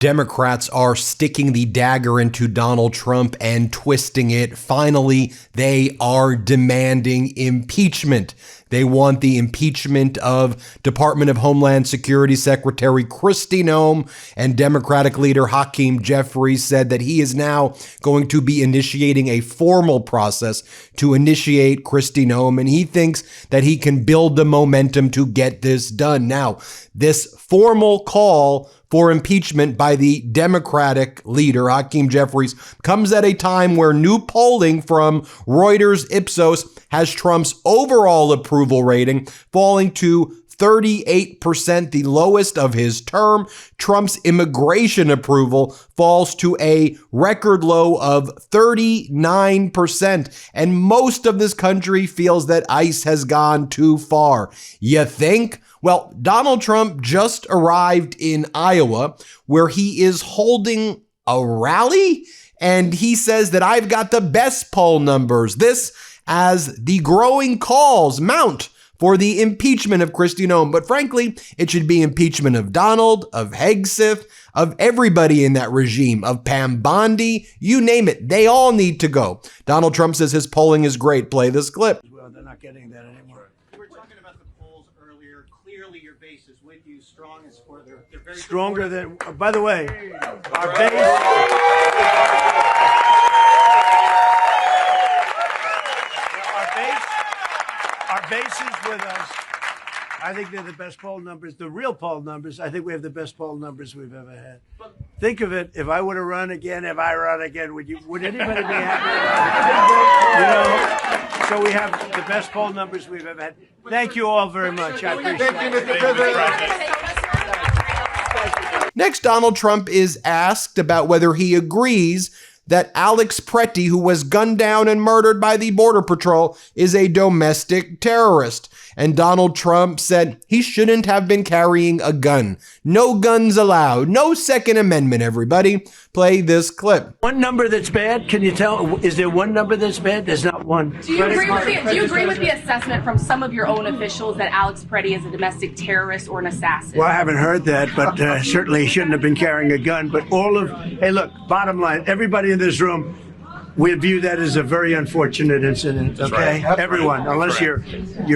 Democrats are sticking the dagger into Donald Trump and twisting it. Finally, they are demanding impeachment. They want the impeachment of Department of Homeland Security Secretary Kristi Noem, and Democratic leader Hakeem Jeffries said that he is now going to be initiating a formal process to initiate Kristi Noem, and he thinks that he can build the momentum to get this done. Now, this formal call for impeachment by the Democratic leader, Hakeem Jeffries, comes at a time where new polling from Reuters Ipsos has Trump's overall approval rating falling to 38%, the lowest of his term. Trump's immigration approval falls to a record low of 39%. And most of this country feels that ICE has gone too far. You think? Well, Donald Trump just arrived in Iowa, where he is holding a rally, and he says that I've got the best poll numbers. This as the growing calls mount for the impeachment of Kristi Noem. But frankly, it should be impeachment of Donald, of Hegseth, of everybody in that regime, of Pam Bondi, you name it. They all need to go. Donald Trump says his polling is great. Play this clip. Well, they're not getting that anymore. We were talking about the polls earlier. Clearly, your base is with you, strong and support. They're very stronger than. By the way, our base is with us. I think they're the best poll numbers. The real poll numbers. I think we have the best poll numbers we've ever had. Think of it. If I were to run again, would anybody be happy? So we have the best poll numbers we've ever had. Thank you all very much. I appreciate it. Next, Donald Trump is asked about whether he agrees that Alex Pretty, who was gunned down and murdered by the Border Patrol, is a domestic terrorist. And Donald Trump said he shouldn't have been carrying a gun. No guns allowed. No Second Amendment, everybody. Play this clip. One number that's bad, can you tell? Is there one number that's bad? There's not one. Do you agree with the assessment from some of your own officials that Alex Pretty is a domestic terrorist or an assassin? Well, I haven't heard that, but certainly he shouldn't have been carrying a gun. But hey, look, bottom line, everybody in this room, we view that as a very unfortunate incident, okay? Right. Everyone, unless you're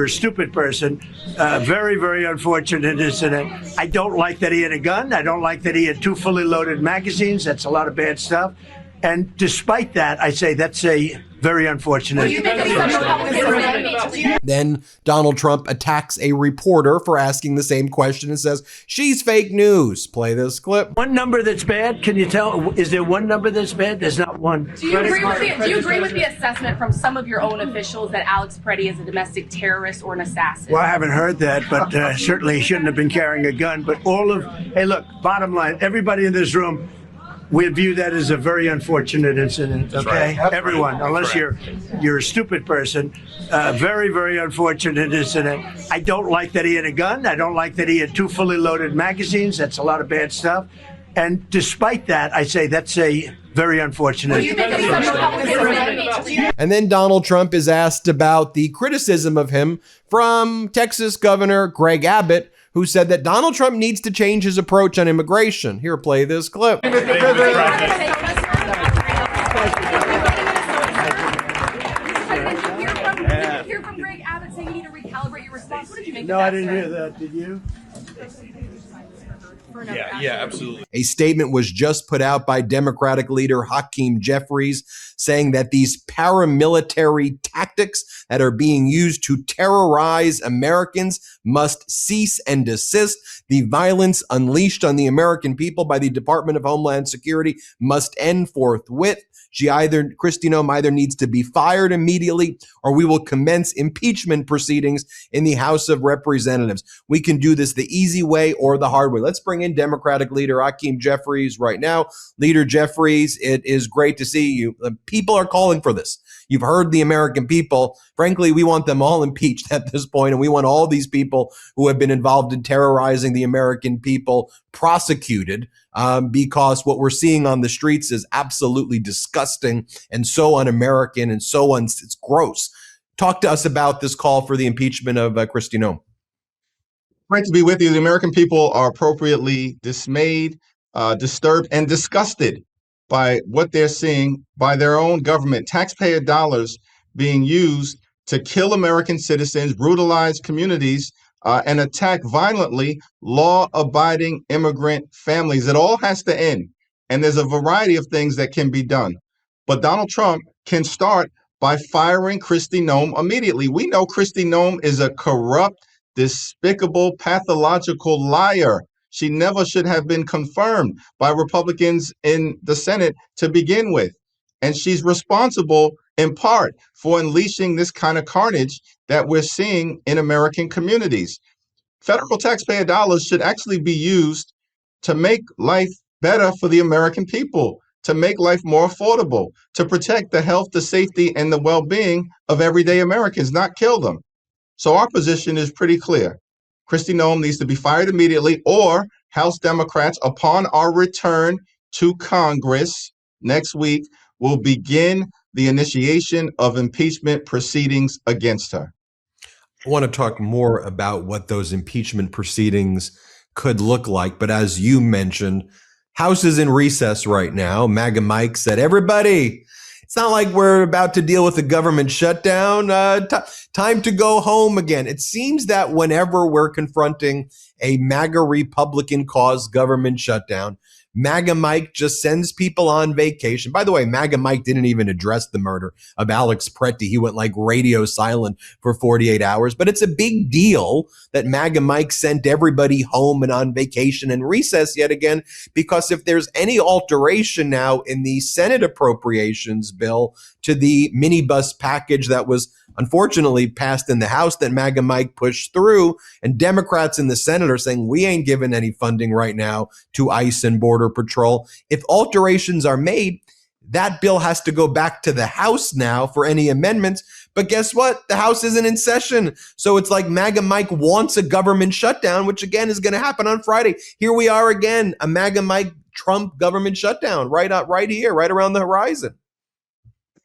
a stupid person, very, very unfortunate incident. I don't like that he had a gun. I don't like that he had 2 fully loaded magazines. That's a lot of bad stuff. And despite that, I say that's a very unfortunate. Then Donald Trump attacks a reporter for asking the same question and says, she's fake news. Play this clip. One number that's bad, can you tell? Is there one number that's bad? There's not one. Do you agree with the assessment from some of your own officials that Alex Pretty is a domestic terrorist or an assassin? Well, I haven't heard that, but certainly he shouldn't have been carrying a gun. But hey, look, bottom line, everybody in this room, we view that as a very unfortunate incident, okay? Right. Everyone, unless you're a stupid person, very, very unfortunate incident. I don't like that he had a gun. I don't like that he had 2 fully loaded magazines. That's a lot of bad stuff. And despite that, I say that's a very unfortunate. And then Donald Trump is asked about the criticism of him from Texas Governor Greg Abbott, who said that Donald Trump needs to change his approach on immigration. Here, play this clip. Hear from Greg Abbott saying you need to recalibrate your response. What did you make of that? No, I didn't hear that. Did you? Yeah, absolutely. A statement was just put out by Democratic leader Hakeem Jeffries saying that these paramilitary tactics that are being used to terrorize Americans must cease and desist. The violence unleashed on the American people by the Department of Homeland Security must end forthwith. Kristi Noem either needs to be fired immediately or we will commence impeachment proceedings in the House of Representatives. We can do this the easy way or the hard way. Let's bring in Democratic leader Hakeem Jeffries right now. Leader Jeffries, it is great to see you. The people are calling for this. You've heard the American people. Frankly, we want them all impeached at this point, and we want all these people who have been involved in terrorizing the American people prosecuted, because what we're seeing on the streets is absolutely disgusting and so un-American and it's gross. Talk to us about this call for the impeachment of Kristi Noem. Great to be with you. The American people are appropriately dismayed disturbed and disgusted by what they're seeing by their own government, taxpayer dollars being used to kill American citizens, brutalize communities, and attack violently law-abiding immigrant families. It all has to end. And there's a variety of things that can be done. But Donald Trump can start by firing Kristi Noem immediately. We know Kristi Noem is a corrupt, despicable, pathological liar. She never should have been confirmed by Republicans in the Senate to begin with. And she's responsible in part for unleashing this kind of carnage that we're seeing in American communities. Federal taxpayer dollars should actually be used to make life better for the American people, to make life more affordable, to protect the health, the safety, and the well-being of everyday Americans, not kill them. So our position is pretty clear. Kristi Noem needs to be fired immediately, or House Democrats, upon our return to Congress next week, will begin the initiation of impeachment proceedings against her. I want to talk more about what those impeachment proceedings could look like. But as you mentioned, House is in recess right now. MAGA Mike said, everybody, it's not like we're about to deal with a government shutdown. Time to go home again. It seems that whenever we're confronting a MAGA Republican caused government shutdown, MAGA Mike just sends people on vacation. By the way, MAGA Mike didn't even address the murder of Alex Pretty. He went like radio silent for 48 hours. But it's a big deal that MAGA Mike sent everybody home and on vacation and recess yet again, because if there's any alteration now in the Senate appropriations bill to the minibus package that was unfortunately passed in the House that MAGA Mike pushed through, and Democrats in the Senate are saying we ain't giving any funding right now to ICE and Border Patrol. If alterations are made, that bill has to go back to the House now for any amendments. But guess what? The House isn't in session. So it's like MAGA Mike wants a government shutdown, which again is going to happen on Friday. Here we are again, a MAGA Mike Trump government shutdown right here, right around the horizon.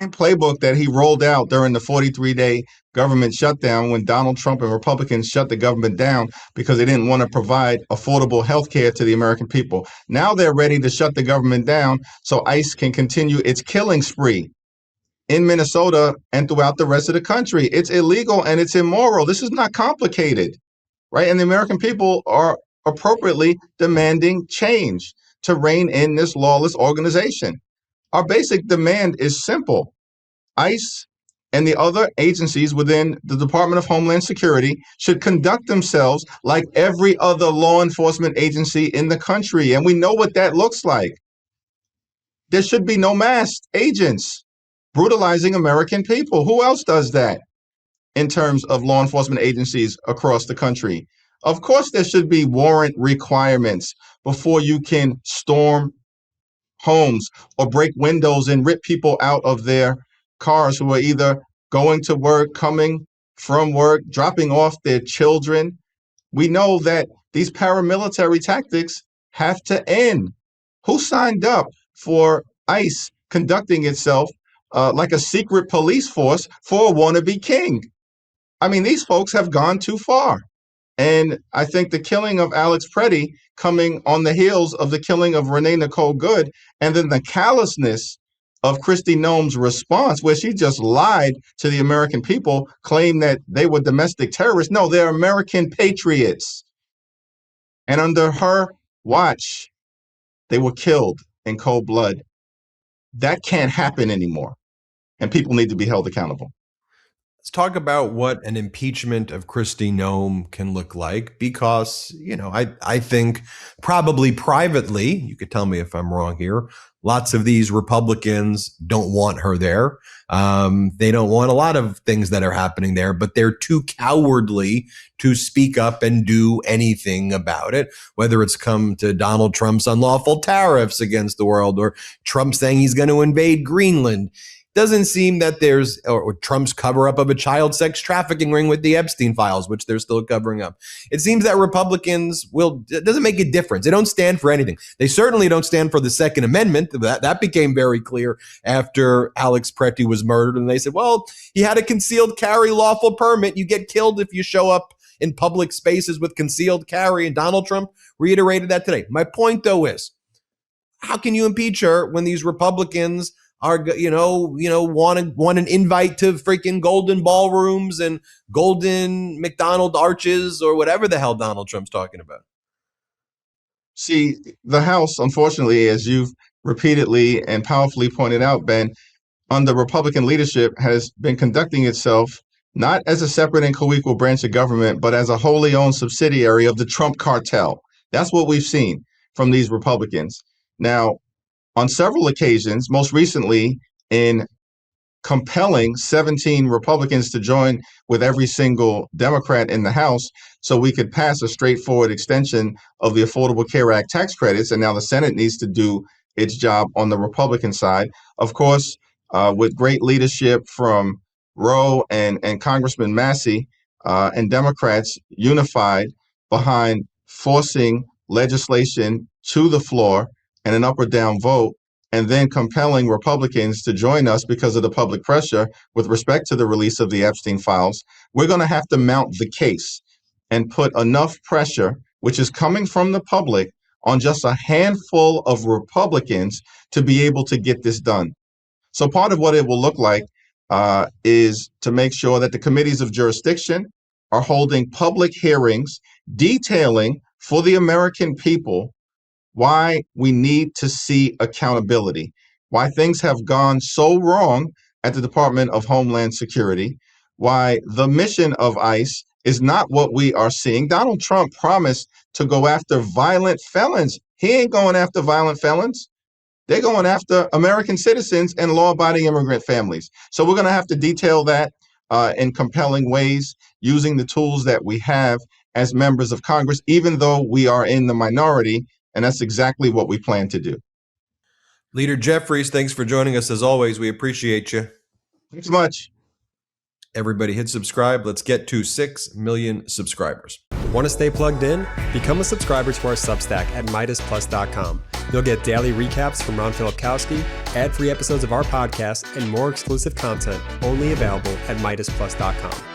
Playbook that he rolled out during the 43-day government shutdown when Donald Trump and Republicans shut the government down because they didn't want to provide affordable health care to the American people. Now they're ready to shut the government down so ICE can continue its killing spree in Minnesota and throughout the rest of the country. It's illegal and it's immoral. This is not complicated, right? And the American people are appropriately demanding change to rein in this lawless organization. Our basic demand is simple. ICE and the other agencies within the Department of Homeland Security should conduct themselves like every other law enforcement agency in the country. And we know what that looks like. There should be no masked agents brutalizing American people. Who else does that in terms of law enforcement agencies across the country? Of course, there should be warrant requirements before you can storm homes or break windows and rip people out of their cars who are either going to work, coming from work, dropping off their children. We know that these paramilitary tactics have to end. Who signed up for ICE conducting itself like a secret police force for a wannabe king? I mean, these folks have gone too far. And I think the killing of Alex Pretty coming on the heels of the killing of Renee Nicole Good, and then the callousness of Kristi Noem's response, where she just lied to the American people, claimed that they were domestic terrorists. No, they're American patriots. And under her watch, they were killed in cold blood. That can't happen anymore. And people need to be held accountable. Let's talk about what an impeachment of Kristi Noem can look like, because, I think probably privately, you could tell me if I'm wrong here, lots of these Republicans don't want her there. They don't want a lot of things that are happening there, but they're too cowardly to speak up and do anything about it, whether it's come to Donald Trump's unlawful tariffs against the world or Trump saying he's going to invade Greenland. Doesn't seem that there's or Trump's cover up of a child sex trafficking ring with the Epstein files, which they're still covering up. It seems that Republicans it doesn't make a difference. They don't stand for anything. They certainly don't stand for the Second Amendment. That became very clear after Alex Pretty was murdered. And they said, well, he had a concealed carry lawful permit. You get killed if you show up in public spaces with concealed carry. And Donald Trump reiterated that today. My point, though, is how can you impeach her when these Republicans are, want an invite to freaking golden ballrooms and golden McDonald arches or whatever the hell Donald Trump's talking about? See, the House, unfortunately, as you've repeatedly and powerfully pointed out, Ben, under Republican leadership has been conducting itself not as a separate and co-equal branch of government, but as a wholly owned subsidiary of the Trump cartel. That's what we've seen from these Republicans. Now, on several occasions, most recently in compelling 17 Republicans to join with every single Democrat in the House so we could pass a straightforward extension of the Affordable Care Act tax credits. And now the Senate needs to do its job on the Republican side. Of course, with great leadership from Roe and Congressman Massey and Democrats unified behind forcing legislation to the floor and an up or down vote, and then compelling Republicans to join us because of the public pressure with respect to the release of the Epstein files, we're going to have to mount the case and put enough pressure, which is coming from the public, on just a handful of Republicans to be able to get this done. So part of what it will look like is to make sure that the committees of jurisdiction are holding public hearings detailing for the American people why we need to see accountability, why things have gone so wrong at the Department of Homeland Security, why the mission of ICE is not what we are seeing. Donald Trump promised to go after violent felons. He ain't going after violent felons. They're going after American citizens and law-abiding immigrant families. So we're going to have to detail that in compelling ways using the tools that we have as members of Congress, even though we are in the minority. And that's exactly what we plan to do. Leader Jeffries, thanks for joining us as always. We appreciate you. Thanks so much. Everybody hit subscribe. Let's get to 6 million subscribers. Want to stay plugged in? Become a subscriber to our Substack at MeidasPlus.com. You'll get daily recaps from Ron Filipkowski, ad-free episodes of our podcast, and more exclusive content only available at MeidasPlus.com.